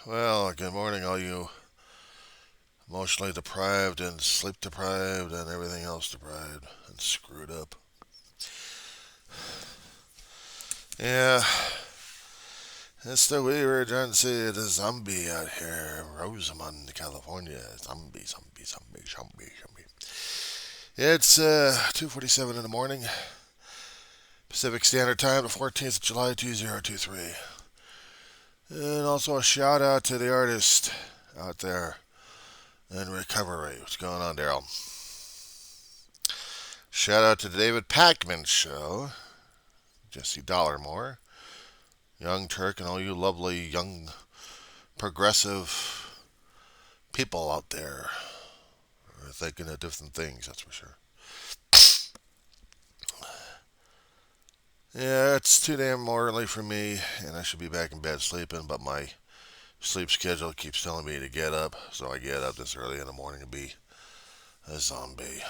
Well, good morning, all you emotionally deprived and sleep deprived and everything else deprived and screwed up. Yeah, it's the we were trying to see the zombie out here, Rosamond, California. Zombie. It's 2:47 in the morning, Pacific Standard Time, the 14th of July, 2023. And also a shout out to the artist out there in recovery. What's going on, Daryl? Shout out to the David Packman Show, Jesse Dollarmore, Young Turk, and all you lovely young progressive people out there are thinking of different things, that's for sure. Yeah, it's too damn early for me, and I should be back in bed sleeping, but my sleep schedule keeps telling me to get up, so I get up this early in the morning to be a zombie.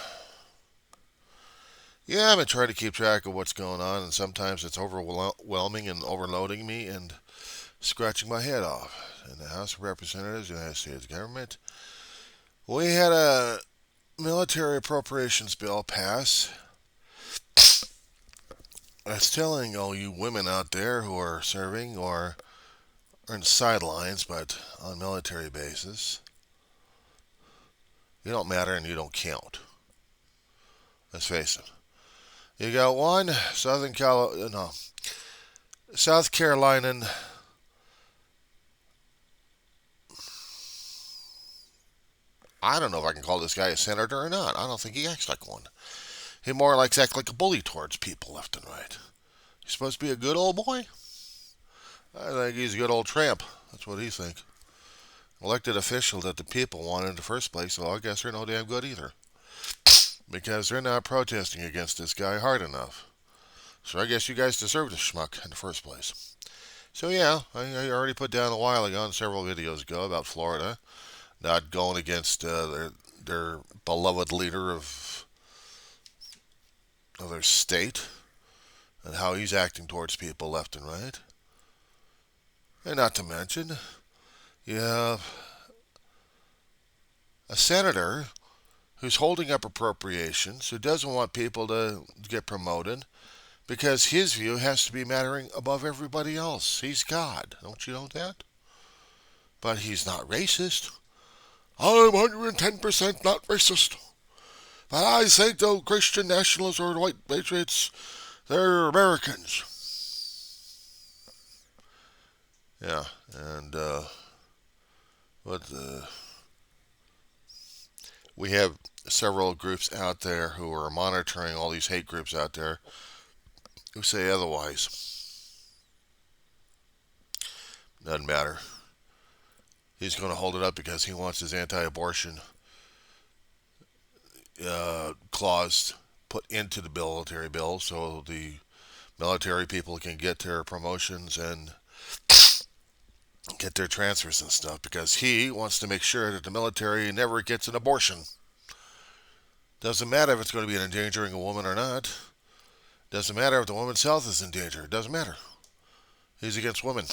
Yeah, I've been trying to keep track of what's going on, and sometimes it's overwhelming and overloading me and scratching my head off. In the House of Representatives, United States government, we had a military appropriations bill pass. That's telling all you women out there who are serving or are in the sidelines, but on military bases, you don't matter and you don't count. Let's face it. You got one South Carolinian. I don't know if I can call this guy a senator or not. I don't think he acts like one. He more likes act like a bully towards people left and right. He's supposed to be a good old boy. I think he's a good old tramp. That's what he thinks. Elected official that the people wanted in the first place, well, I guess they're no damn good either. Because they're not protesting against this guy hard enough. So I guess you guys deserve the schmuck in the first place. So yeah, I already put down a while ago and several videos ago about Florida not going against their beloved leader of their state and how he's acting towards people left and right. And not to mention, you have a senator who's holding up appropriations, who doesn't want people to get promoted because his view has to be mattering above everybody else. He's God. Don't you know that? But he's not racist. I'm 110% not racist. But I think the Christian nationalists or the white patriots, they're Americans. Yeah, and but we have several groups out there who are monitoring all these hate groups out there who say otherwise. Doesn't matter. He's going to hold it up because he wants his anti-abortion clause put into the military bill so the military people can get their promotions and get their transfers and stuff because he wants to make sure that the military never gets an abortion. Doesn't matter if it's going to be endangering a woman or not. Doesn't matter if the woman's health is in danger. It doesn't matter. He's against women.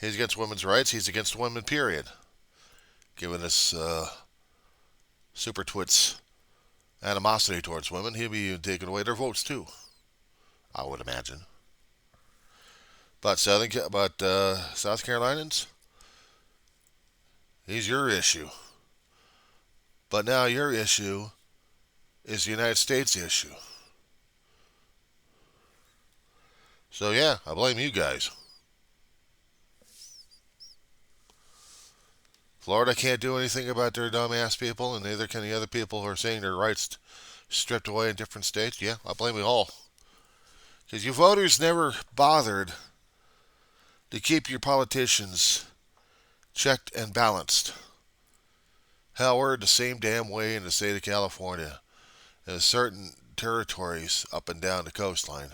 He's against women's rights. He's against women, period. Given this super twits animosity towards women, he'll be taking away their votes too. I would imagine. But South Carolinians, he's your issue. But now your issue is the United States issue. So yeah, I blame you guys. Florida can't do anything about their dumbass people, and neither can the other people who are saying their rights stripped away in different states. Yeah, I blame you all. Because you voters never bothered to keep your politicians checked and balanced. Hell, we're the same damn way in the state of California. In certain territories up and down the coastline,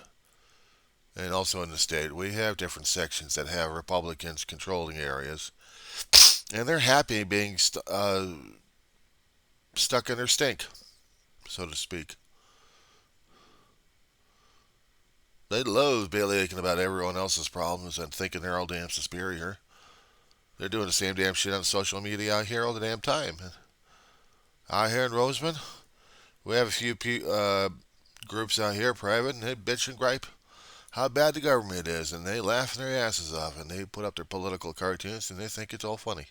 and also in the state, we have different sections that have Republicans controlling areas, and they're happy being stuck in their stink, so to speak. They love bellyaching about everyone else's problems and thinking they're all damn superior. They're doing the same damn shit on social media out here all the damn time. Out here in Roseman, we have a few groups out here, private, and they bitch and gripe how bad the government is, and they laugh their asses off, and they put up their political cartoons, and they think it's all funny.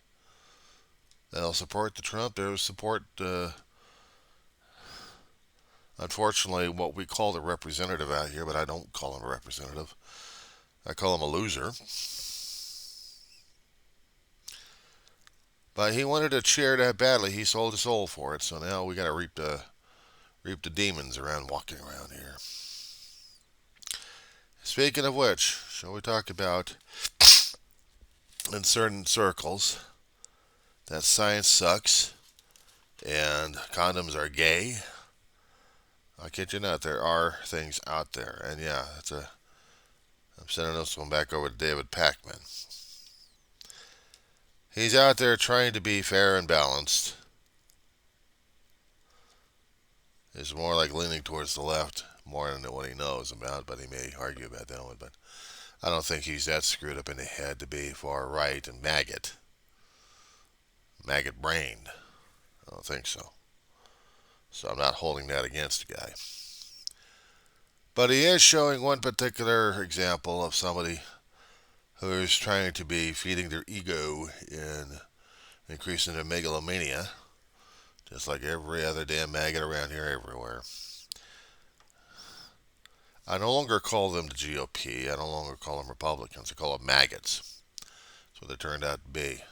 They'll support the Trump. They'll support, unfortunately, what we call the representative out here, but I don't call him a representative. I call him a loser. But he wanted to cheer that badly. He sold his soul for it. So now we got to reap the demons around walking around here. Speaking of which, shall we talk about in certain circles that science sucks and condoms are gay? I kid you not, there are things out there, and yeah, I'm sending this one back over to David Pakman. He's out there trying to be fair and balanced. He's more like leaning towards the left more than what he knows about, but he may argue about that one. But I don't think he's that screwed up in the head to be far right and maggot brained. I don't think so. So I'm not holding that against the guy. But he is showing one particular example of somebody who is trying to be feeding their ego and increasing their megalomania, just like every other damn maggot around here everywhere. I no longer call them the GOP. I no longer call them Republicans. I call them maggots. That's what they turned out to be.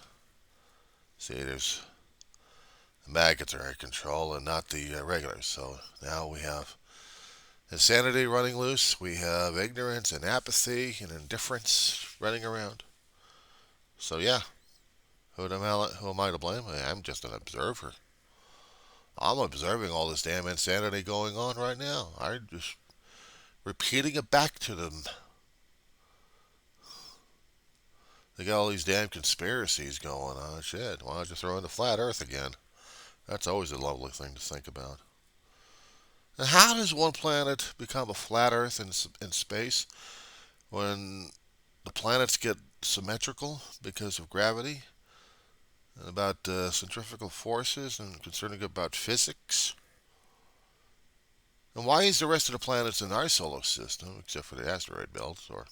See, there's the maggots are in control and not the regulars. So now we have insanity running loose. We have ignorance and apathy and indifference running around. So yeah, who am I to blame? I'm just an observer. I'm observing all this damn insanity going on right now. I'm just repeating it back to them. They got all these damn conspiracies going on. Shit, why don't you throw in the flat earth again? That's always a lovely thing to think about. And how does one planet become a flat earth in space when the planets get symmetrical because of gravity and about centrifugal forces and concerning about physics? And why is the rest of the planets in our solar system, except for the asteroid belts or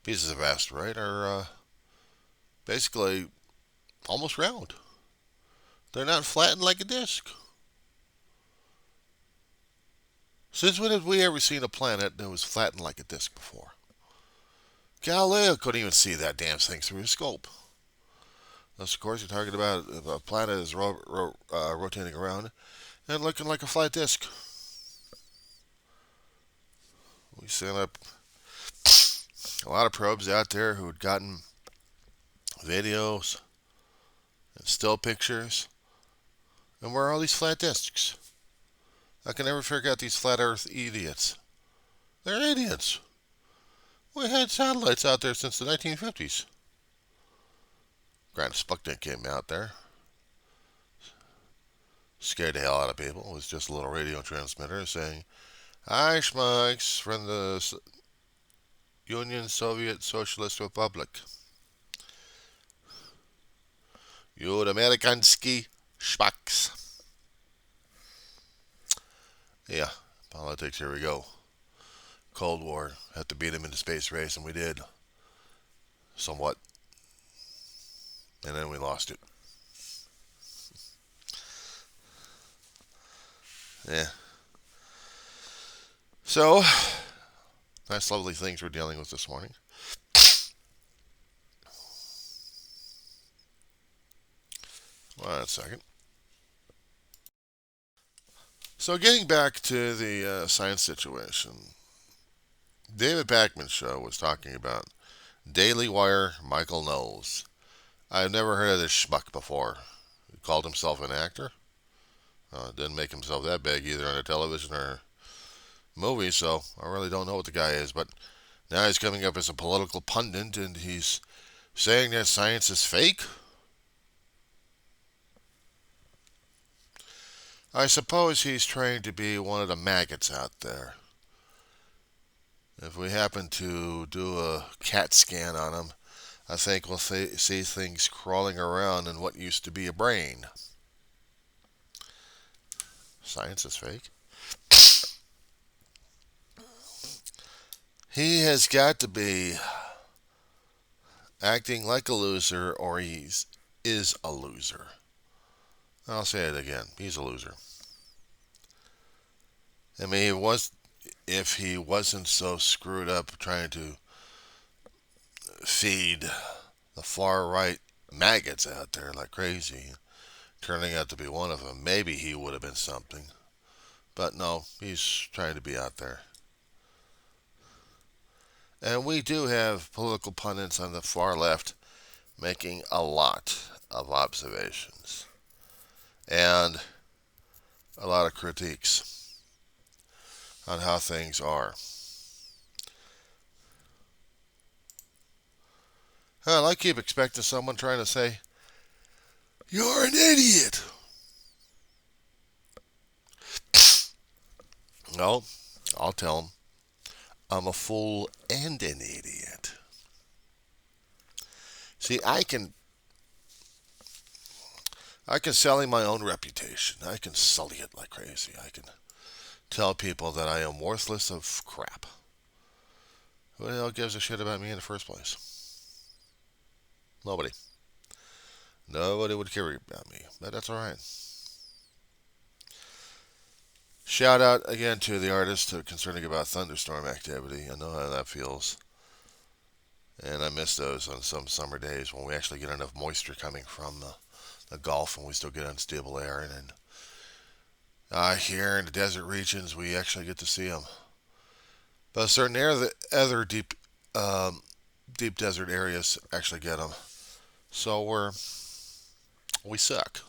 pieces of asteroid, are basically almost round? They're not flattened like a disc. Since when have we ever seen a planet that was flattened like a disc before? Galileo couldn't even see that damn thing through his scope. Thus, of course, you're talking about a planet is rotating around and looking like a flat disc. We sent up a lot of probes out there who had gotten videos and still pictures. And where are all these flat discs? I can never figure out these flat earth idiots. They're idiots. We had satellites out there since the 1950s. Granted, Sputnik came out there. Scared the hell out of people. It was just a little radio transmitter saying, "Hi, schmucks from the Union Soviet Socialist Republic. You Amerikanski schmucks." Yeah, politics, here we go. Cold War, had to beat him in the space race, and we did. Somewhat. And then we lost it. Yeah. So, nice lovely things we're dealing with this morning. One second. So getting back to the science situation, David Pakman's show was talking about Daily Wire Michael Knowles. I've never heard of this schmuck before. He called himself an actor. Didn't make himself that big either on a television or movie, so I really don't know what the guy is. But now he's coming up as a political pundit, and he's saying that science is fake. I suppose he's trying to be one of the maggots out there. If we happen to do a CAT scan on them, I think we'll see things crawling around in what used to be a brain. Science is fake. He has got to be acting like a loser, or is a loser. I'll say it again. He's a loser. I mean, if he wasn't so screwed up trying to feed the far right maggots out there like crazy, turning out to be one of them, maybe he would have been something. But no, he's trying to be out there. And we do have political pundits on the far left making a lot of observations and a lot of critiques on how things are. Hell, I keep expecting someone trying to say, "You're an idiot." No, I'll tell them, I'm a fool and an idiot. See, I can sully my own reputation. I can sully it like crazy. I can tell people that I am worthless of crap. Who the hell gives a shit about me in the first place? Nobody. Nobody would care about me, but that's all right. Shout out again to the artist concerning about thunderstorm activity. I know how that feels. And I miss those on some summer days when we actually get enough moisture coming from the Gulf and we still get unstable air. And then here in the desert regions, we actually get to see them. But certain other deep desert areas actually get them. So we suck.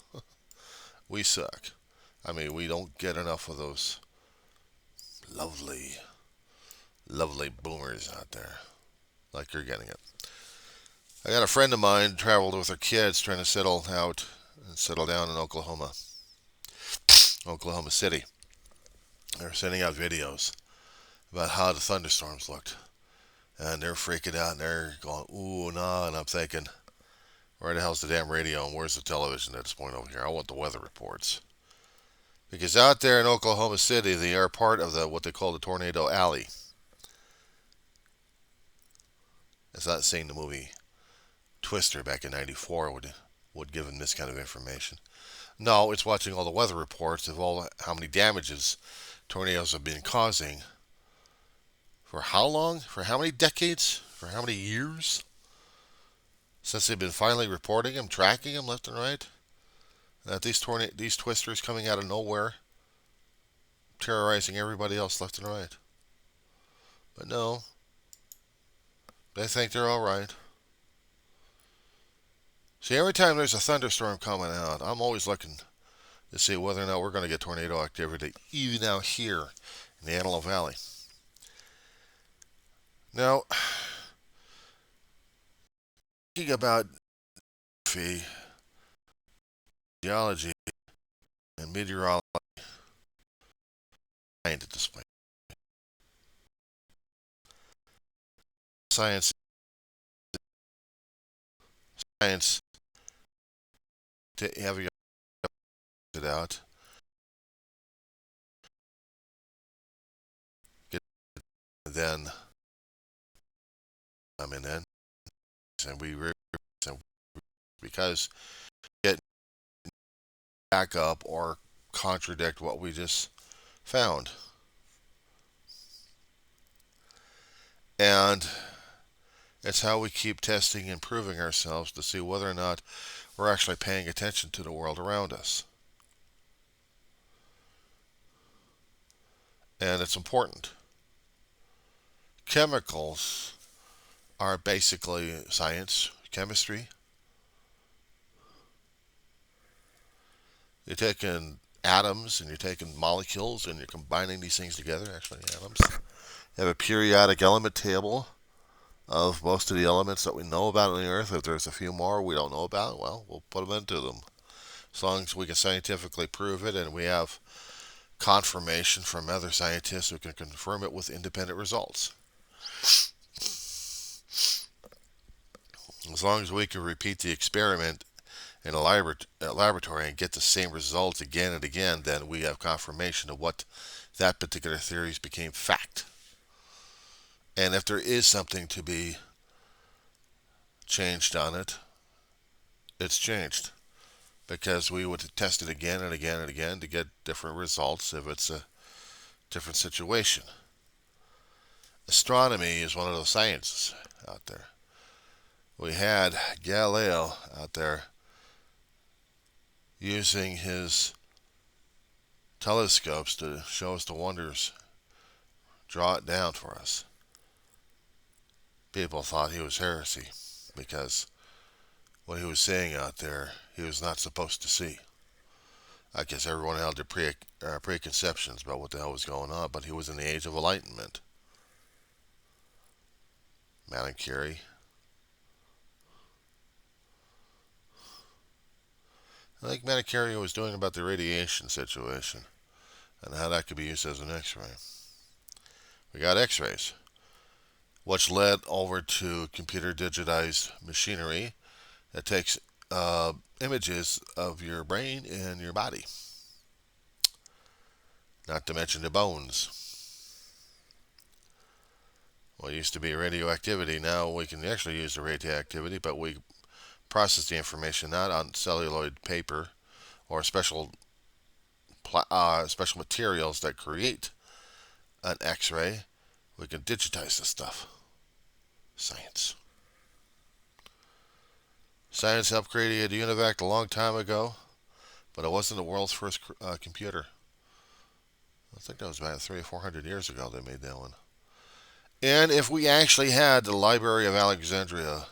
We suck. I mean, we don't get enough of those lovely, lovely boomers out there like you're getting it. I got a friend of mine traveled with her kids trying to settle out and settle down in Oklahoma City. They're sending out videos about how the thunderstorms looked. And they're freaking out and they're going, ooh, nah. And I'm thinking, where the hell's the damn radio and where's the television at this point over here? I want the weather reports. Because out there in Oklahoma City, they are part of what they call the Tornado Alley. It's not seeing the movie Twister back in '94 would give them this kind of information. No, it's watching all the weather reports of how many damages tornadoes have been causing. For how long? For how many decades? For how many years? Since they've been finally reporting them, tracking them left and right. That these twisters coming out of nowhere, terrorizing everybody else left and right. But no, they think they're all right. See, every time there's a thunderstorm coming out, I'm always looking to see whether or not we're going to get tornado activity even out here in the Antelope Valley. Now, thinking about geology and meteorology at this point. Science, science, to have you it out, get then I'm in, and because get back up or contradict what we just found. And it's how we keep testing and proving ourselves to see whether or not we're actually paying attention to the world around us. And it's important. Chemicals are basically science, chemistry. You're taking atoms and you're taking molecules and you're combining these things together. Actually, atoms. You have a periodic element table of most of the elements that we know about on the Earth. If there's a few more we don't know about, well, we'll put them into them. As long as we can scientifically prove it and we have confirmation from other scientists who can confirm it with independent results. As long as we can repeat the experiment in a laboratory and get the same results again and again, then we have confirmation of what that particular theories became fact. And if there is something to be changed on it, it's changed because we would test it again and again and again to get different results if it's a different situation. Astronomy is one of those sciences out there. We had Galileo out there using his telescopes to show us the wonders, draw it down for us. People thought he was heresy because what he was saying out there, he was not supposed to see. I guess everyone held their preconceptions about what the hell was going on, but he was in the age of enlightenment. Madame Curie. I think Madame Curie was doing about the radiation situation and how that could be used as an X-ray. We got X-rays, which led over to computer digitized machinery that takes images of your brain and your body, not to mention the bones. What used to be radioactivity, now we can actually use the radioactivity, but we process the information not on celluloid paper or special materials that create an X-ray. We can digitize this stuff. Science. Science helped create a UNIVAC a long time ago, but it wasn't the world's first computer. I think that was about 300 or 400 years ago they made that one. And if we actually had the Library of Alexandria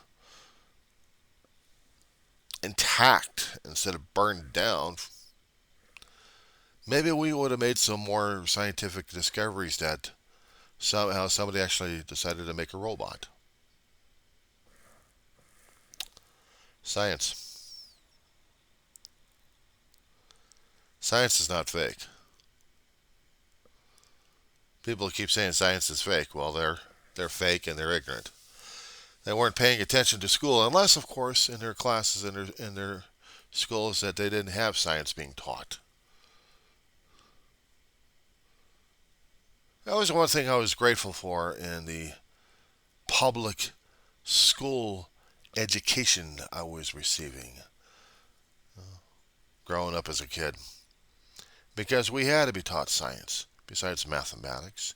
intact instead of burned down, maybe we would have made some more scientific discoveries that somehow somebody actually decided to make a robot. Science. Science is not fake. People keep saying science is fake. Well, they're fake and they're ignorant. They weren't paying attention to school, unless, of course, in their classes in their schools that they didn't have science being taught. That was one thing I was grateful for in the public school education I was receiving growing up as a kid, because we had to be taught science besides mathematics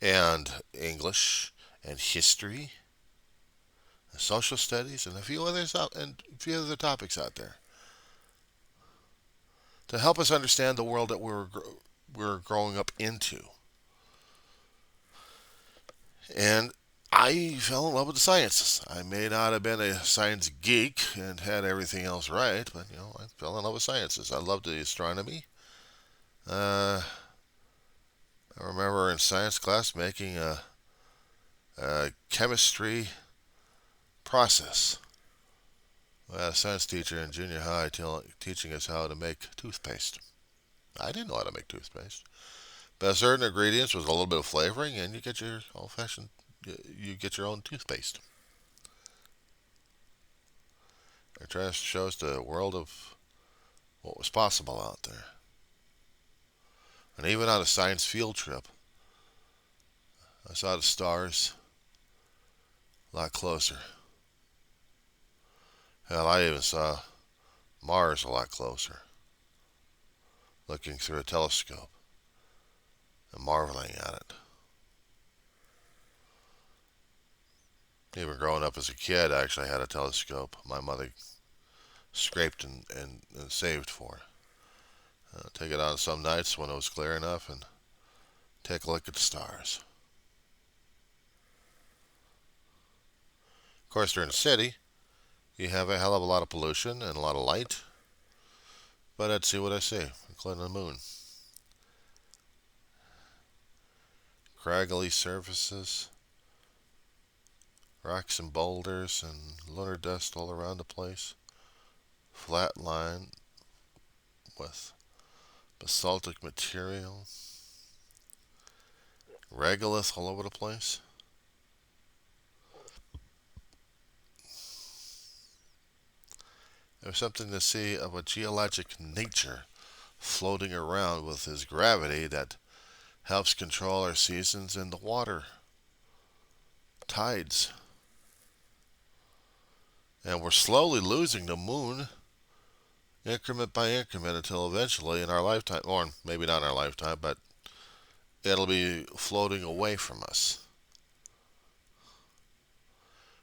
and English and history, and social studies, and a few other topics out there to help us understand the world that we're growing up into. And I fell in love with the sciences. I may not have been a science geek and had everything else right, but I fell in love with sciences. I loved the astronomy. I remember in science class making a chemistry process. We had a science teacher in junior high teaching us how to make toothpaste. I didn't know how to make toothpaste, but certain ingredients with a little bit of flavoring, and you get your old-fashioned, you get your own toothpaste. It tries to show us the world of what was possible out there. And even on a science field trip, I saw the stars a lot closer. Hell, I even saw Mars a lot closer, looking through a telescope and marveling at it. Even growing up as a kid, I actually had a telescope my mother scraped and saved for. Take it on some nights when it was clear enough and take a look at the stars. Of course, during the city, you have a hell of a lot of pollution and a lot of light. But I'd see what I see, including the moon. Craggly surfaces, rocks and boulders, and lunar dust all around the place. Flat line with basaltic material. Regolith all over the place. There's something to see of a geologic nature floating around with his gravity that helps control our seasons and the water tides. And we're slowly losing the moon increment by increment until eventually in our lifetime, or maybe not in our lifetime, but it'll be floating away from us.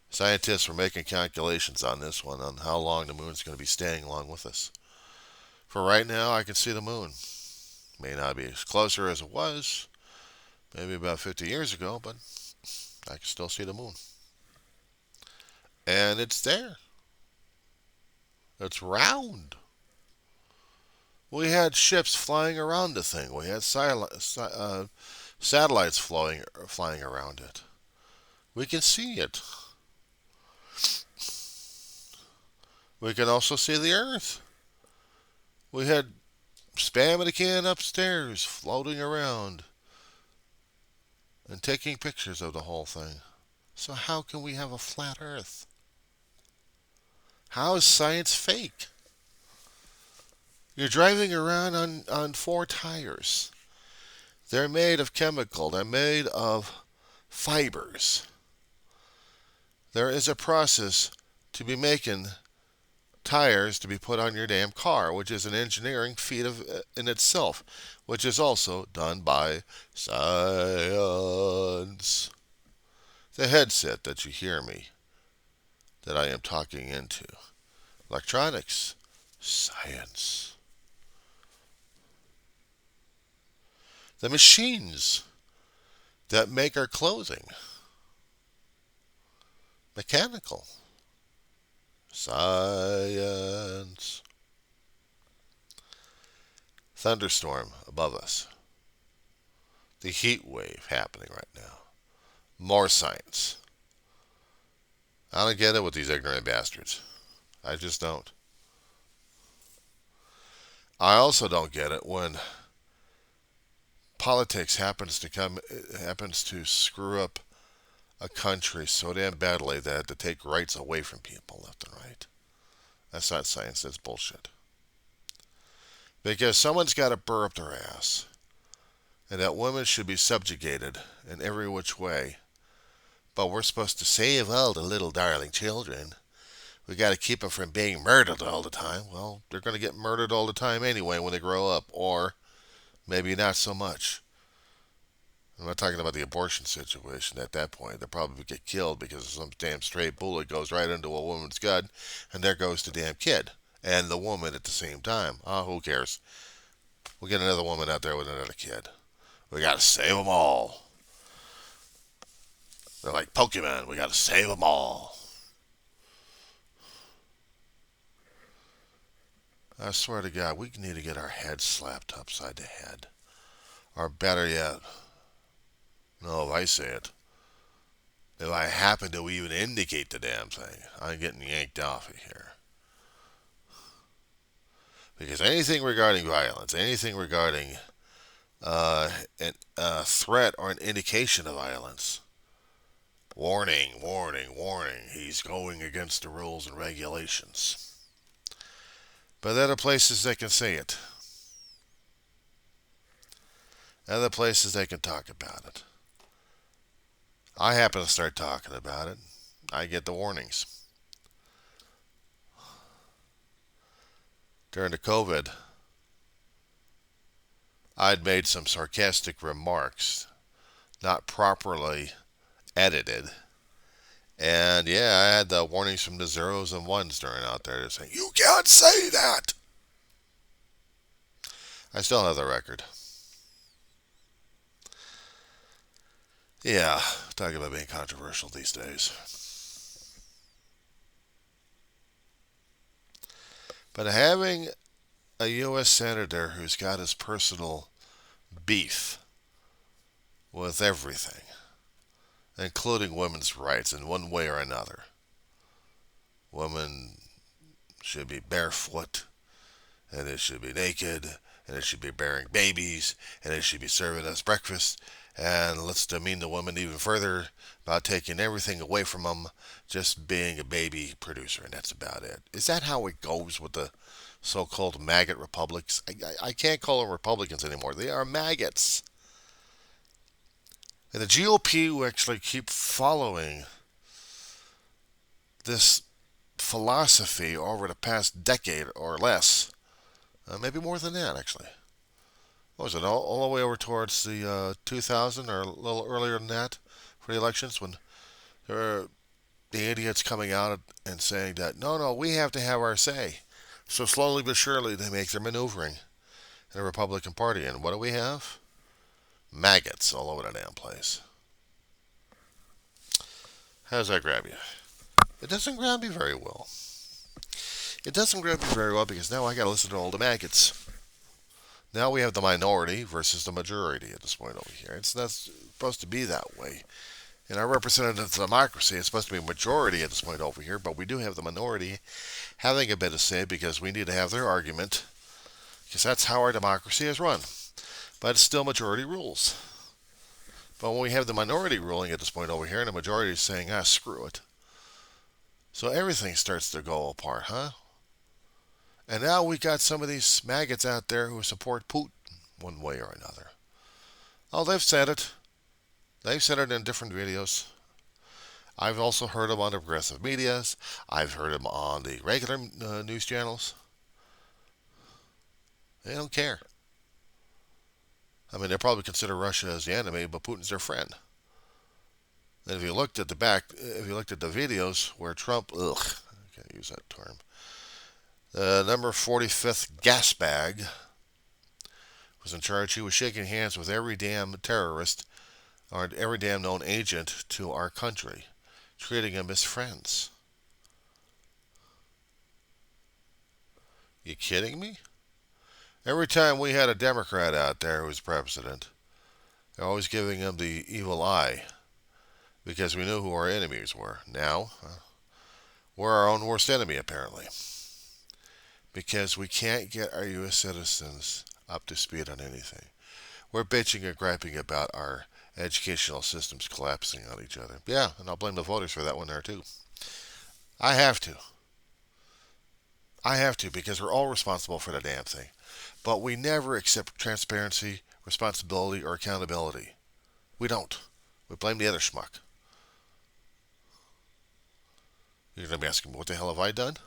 Scientists were making calculations on this one, on how long the moon's going to be staying along with us. For right now, I can see the moon. May not be as closer as it was, maybe about 50 years ago, but I can still see the moon. And it's there. It's round. We had ships flying around the thing. We had satellites flying around it. We can see it. We can also see the Earth. We had Spam and a can upstairs floating around and taking pictures of the whole thing. So how can we have a flat Earth? How is science fake? You're driving around on four tires. They're made of chemical. They're made of fibers. There is a process to be making tires to be put on your damn car, which is an engineering feat in itself, which is also done by science. The headset that you hear me, that I am talking into. Electronics, science. The machines that make our clothing, mechanical, science. Thunderstorm above us. The heat wave happening right now. More science. I don't get it with these ignorant bastards. I just don't. I also don't get it when politics happens to screw up a country so damn badly that to take rights away from people left and right. That's not science, that's bullshit. Because someone's got to burr up their ass, and that women should be subjugated in every which way. But we're supposed to save all the little darling children. We got to keep them from being murdered all the time. Well, they're going to get murdered all the time anyway when they grow up, or maybe not so much. I'm not talking about the abortion situation at that point. They'll probably get killed because some damn stray bullet goes right into a woman's gut, and there goes the damn kid. And the woman at the same time. Oh, who cares? We'll get another woman out there with another kid. We got to save them all. They're like Pokemon. We got to save them all. I swear to God, we need to get our heads slapped upside the head. Or better yet, no, if I say it, if I happen to even indicate the damn thing, I'm getting yanked off of here. Because anything regarding violence, anything regarding a threat or an indication of violence, warning, warning, warning, he's going against the rules and regulations. But there are places they can say it. Other places they can talk about it. I happen to start talking about it. I get the warnings. During the COVID, I'd made some sarcastic remarks, not properly edited. And yeah, I had the warnings from the zeros and ones during out there saying, you can't say that! I still have the record. Yeah, talking about being controversial these days. But having a U.S. Senator who's got his personal beef with everything, including women's rights in one way or another. Women should be barefoot, and they should be naked, and they should be bearing babies, and they should be serving us breakfast, And let's demean the woman even further about taking everything away from them, just being a baby producer, and that's about it. Is that how it goes with the so-called maggot republics? I can't call them Republicans anymore. They are maggots. And the GOP will actually keep following this philosophy over the past decade or less. Maybe more than that, actually. What was it, all the way over towards the 2000 or a little earlier than that for the elections when there were the idiots coming out and saying that, no, no, we have to have our say. So slowly but surely they make their maneuvering in the Republican Party. And what do we have? Maggots all over the damn place. How does that grab you? It doesn't grab me very well. It doesn't grab me very well because now I gotta listen to all the maggots. Now we have the minority versus the majority at this point over here. It's not supposed to be that way. In our representative democracy, it's supposed to be a majority at this point over here, but we do have the minority having a bit of say because we need to have their argument, because that's how our democracy is run. But it's still majority rules. But when we have the minority ruling at this point over here, and the majority is saying, screw it. So everything starts to go apart, huh? And now we got some of these maggots out there who support Putin one way or another. Oh, they've said it. They've said it in different videos. I've also heard them on the progressive medias. I've heard them on the regular news channels. They don't care. I mean, they probably consider Russia as the enemy, but Putin's their friend. And if you looked at the videos where Trump, I can't use that term, the number 45th gas bag was in charge. He was shaking hands with every damn terrorist or every damn known agent to our country, treating them as friends. You kidding me? Every time we had a Democrat out there who was president, they're always giving him the evil eye because we knew who our enemies were. Now, we're our own worst enemy, apparently, because we can't get our U.S. citizens up to speed on anything. We're bitching and griping about our educational systems collapsing on each other. Yeah, and I'll blame the voters for that one there, too. I have to. Because we're all responsible for the damn thing. But we never accept transparency, responsibility, or accountability. We don't. We blame the other schmuck. You're going to be asking, what the hell have I done?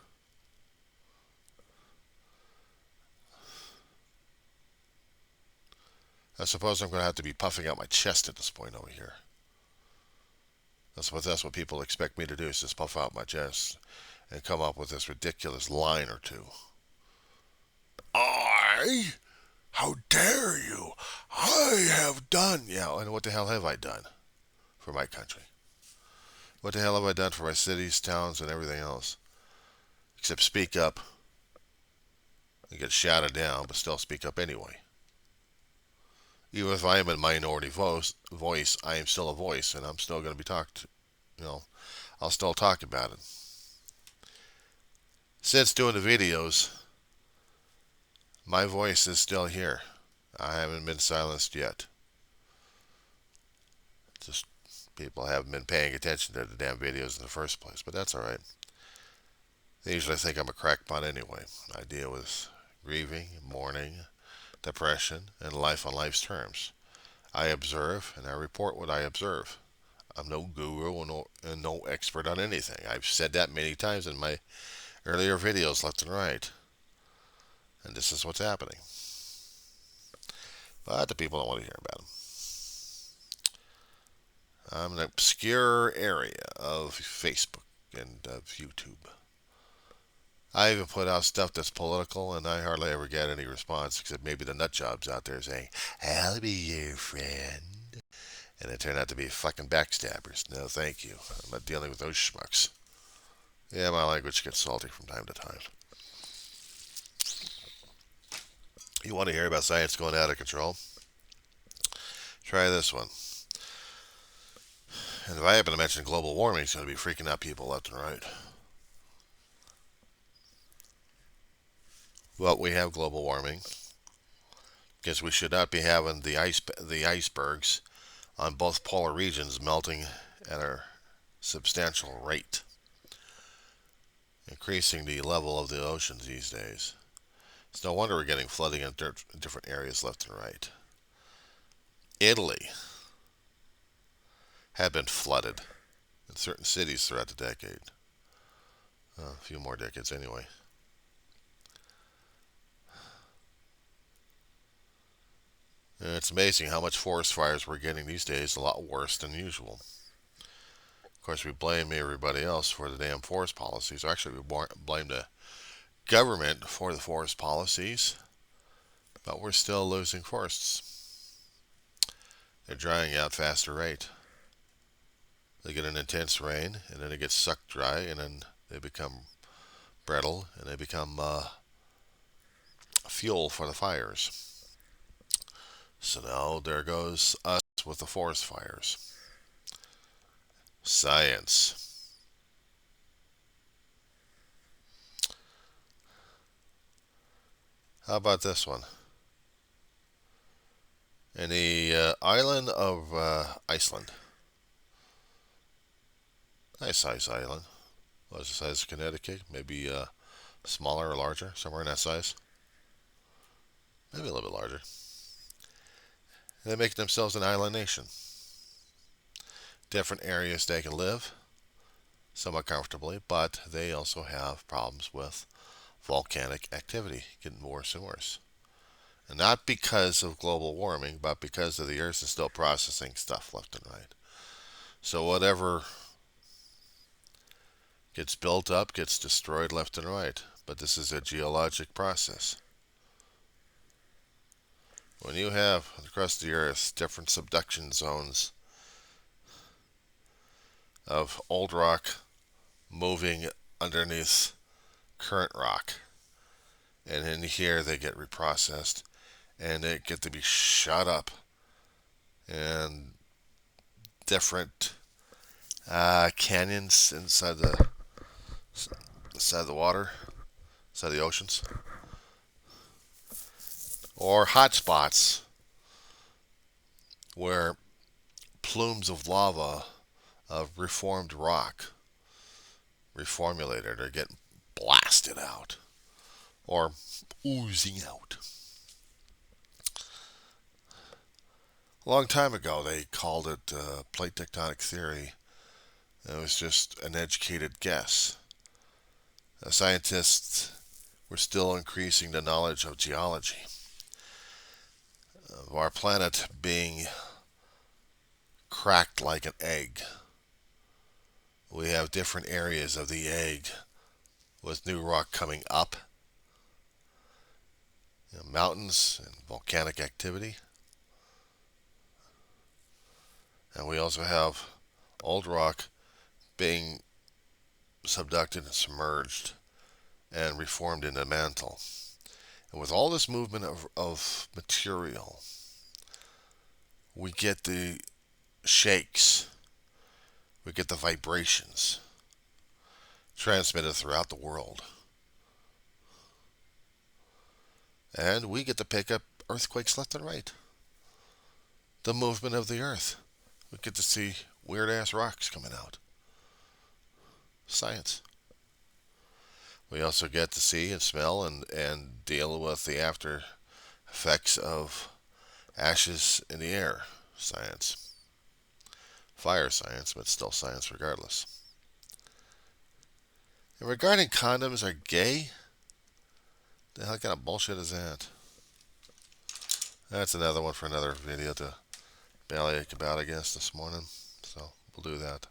I suppose I'm going to have to be puffing out my chest at this point over here. That's what people expect me to do, is just puff out my chest and come up with this ridiculous line or two. How dare you? I have done. Yeah, and what the hell have I done for my country? What the hell have I done for my cities, towns, and everything else? Except speak up and get shouted down, but still speak up anyway. Even if I am a minority voice, I am still a voice, and I'm still going to be talked to. I'll still talk about it. Since doing the videos, my voice is still here. I haven't been silenced yet. Just people haven't been paying attention to the damn videos in the first place, but that's alright. They usually think I'm a crackpot anyway. I deal with grieving, mourning, depression, and life on life's terms. I observe and I report what I observe. I'm no guru and no expert on anything. I've said that many times in my earlier videos left and right. And this is what's happening. But the people don't want to hear about them. I'm in an obscure area of Facebook and of YouTube. I even put out stuff that's political, and I hardly ever get any response, except maybe the nut jobs out there saying, I'll be your friend. And they turn out to be fucking backstabbers. No, thank you. I'm not dealing with those schmucks. Yeah, my language gets salty from time to time. You want to hear about science going out of control? Try this one. And if I happen to mention global warming, it's going to be freaking out people left and right. Well, we have global warming because we should not be having the icebergs on both polar regions melting at a substantial rate, increasing the level of the oceans these days. It's no wonder we're getting flooding in different areas left and right. Italy had been flooded in certain cities throughout the decade. A few more decades anyway. And it's amazing how much forest fires we're getting these days, a lot worse than usual. Of course, we blame everybody else for the damn forest policies. Actually, we blame the government for the forest policies, but we're still losing forests. They're drying out faster rate. They get an intense rain, and then it gets sucked dry, and then they become brittle, and they become fuel for the fires. So now there goes us with the forest fires. Science. How about this one? In the island of Iceland. Nice size island. What's the size of Connecticut? Maybe smaller or larger, somewhere in that size. Maybe a little bit larger. And they make themselves an island nation. Different areas they can live somewhat comfortably, but they also have problems with volcanic activity getting worse and worse. And not because of global warming, but because of the Earth is still processing stuff left and right. So whatever gets built up gets destroyed left and right. But this is a geologic process. When you have across the Earth different subduction zones of old rock moving underneath current rock, and in here they get reprocessed and they get to be shot up, and different canyons inside the water, inside the oceans, or hot spots where plumes of lava of reformed rock, reformulated, are getting blasted out or oozing out. A long time ago, they called it plate tectonic theory. It was just an educated guess. Scientists were still increasing the knowledge of geology, of our planet being cracked like an egg. We have different areas of the egg with new rock coming up, mountains and volcanic activity. And we also have old rock being subducted and submerged and reformed into mantle. And with all this movement of material, we get the shakes, we get the vibrations transmitted throughout the world. And we get to pick up earthquakes left and right. The movement of the earth. We get to see weird ass rocks coming out. Science. We also get to see and smell and deal with the after effects of ashes in the air. Science. Fire science, but still science regardless. And regarding condoms are gay, the hell kind of bullshit is that? That's another one for another video to bellyache about, I guess, this morning. So we'll do that.